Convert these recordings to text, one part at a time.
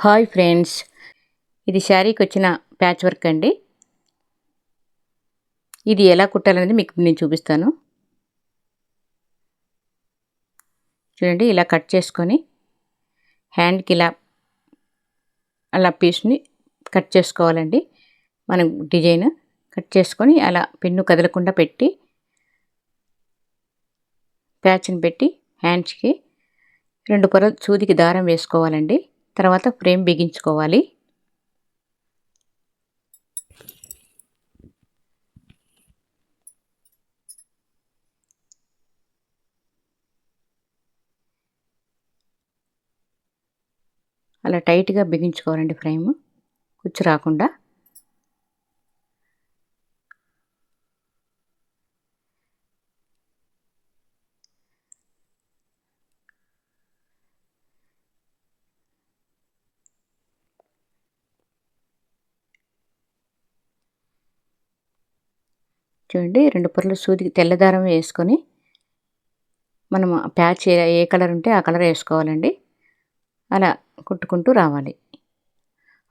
Hi friends, ఇది శారీకి వచ్చిన ప్యాచ్ వర్క్ అండి. ఇది ఎలా కుట్టాలనేది మీకు నేను చూపిస్తాను. చూడండి, ఇలా కట్ చేసుకొని హ్యాండ్కి అలా పీస్ని కట్ చేసుకోవాలండి. మనం డిజైన్ కట్ చేసుకొని అలా పిన్ను కదలకుండా పెట్టి ప్యాచ్ని పెట్టి హ్యాండ్స్కి 2 పొరలు సూదికి దారం వేసుకోవాలండి. తర్వాత ఫ్రేమ్ బిగించుకోవాలి. అలా టైట్గా బిగించుకోవాలండి ఫ్రేమ్, కుచ్చు రాకుండా. చూడండి, 2 పొరలు సూదికి తెల్లదారం వేసుకొని మనం ప్యాచ్ ఏ కలర్ ఉంటే ఆ కలర్ వేసుకోవాలండి. అలా కుట్టుకుంటూ రావాలి.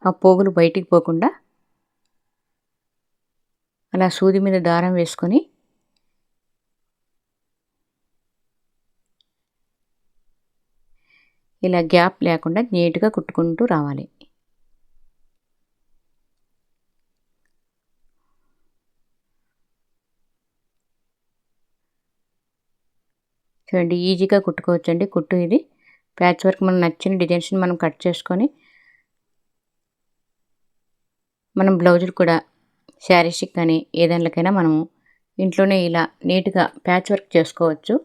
ఆ పోగులు బయటికి పోకుండా అలా సూది మీద దారం వేసుకొని ఇలా గ్యాప్ లేకుండా నీట్గా కుట్టుకుంటూ రావాలి. చూడండి, ఈజీగా కుట్టుకోవచ్చండి. కుట్టు ఇది ప్యాచ్ వర్క్. మనం నచ్చిన డిజైన్స్ని మనం కట్ చేసుకొని మనం బ్లౌజులు కూడా శారీస్కి కానీ ఏదానికైనా మనము ఇంట్లోనే ఇలా నీట్గా ప్యాచ్ వర్క్ చేసుకోవచ్చు.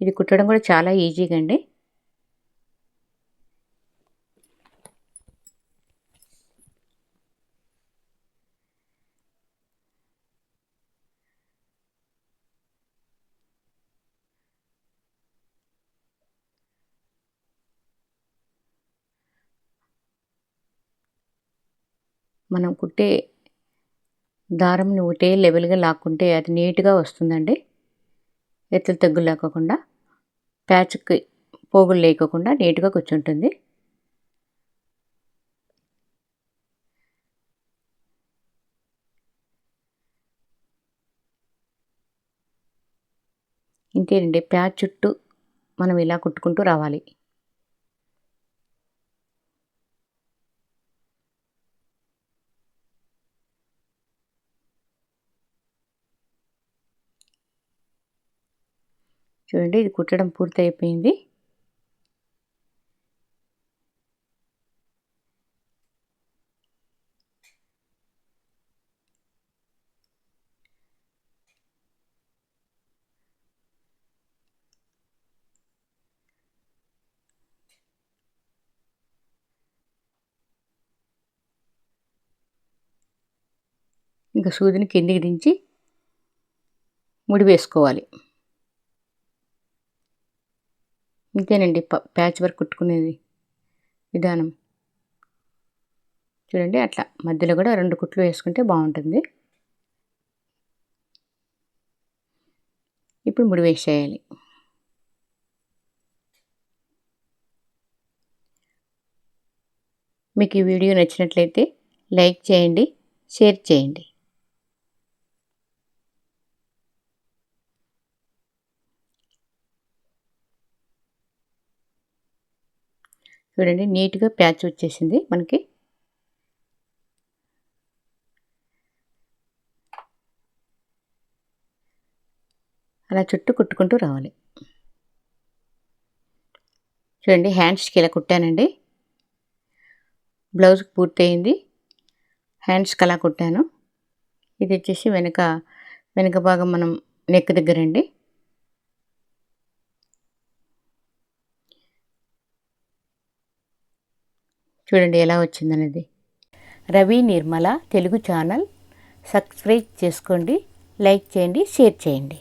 ఇది కుట్టడం కూడా చాలా ఈజీగా అండి. మనం కుట్టే దారంని ఒకటే లెవెల్గా లాక్కుంటే అది నీట్గా వస్తుందండి. ఎత్తులు తగ్గులు లేకోకుండా, ప్యాచ్కి పోగులు లేకోకుండా నీట్గా కూర్చుంటుంది. ఇంతేనండి, ప్యాచ్ చుట్టూ మనం ఇలా కుట్టుకుంటూ రావాలి. చూడండి, ఇది కుట్టడం పూర్తి అయిపోయింది. ఇంకా సూదిని కిందికి దించి ముడి వేసుకోవాలి. ఇంతేనండి ప్యాచ్ వర్క్ కుట్టుకునేది విధానం. చూడండి, అట్లా మధ్యలో కూడా 2 కుట్లు వేసుకుంటే బాగుంటుంది. ఇప్పుడు ముడి వేసేయాలి. మీకు ఈ వీడియో నచ్చినట్లయితే లైక్ చేయండి, షేర్ చేయండి. చూడండి, నీట్గా ప్యాచ్ వచ్చేసింది మనకి. అలా చుట్టూ కుట్టుకుంటూ రావాలి. చూడండి, హ్యాండ్స్కి ఇలా కుట్టానండి. బ్లౌజ్కి పూర్తయింది. హ్యాండ్స్కి అలా కుట్టాను. ఇది వచ్చేసి వెనక భాగం మనం నెక్ దగ్గర అండి. చూడండి ఎలా వచ్చిందనేది. రవి నిర్మల తెలుగు ఛానల్ సబ్స్క్రైబ్ చేసుకోండి, లైక్ చేయండి, షేర్ చేయండి.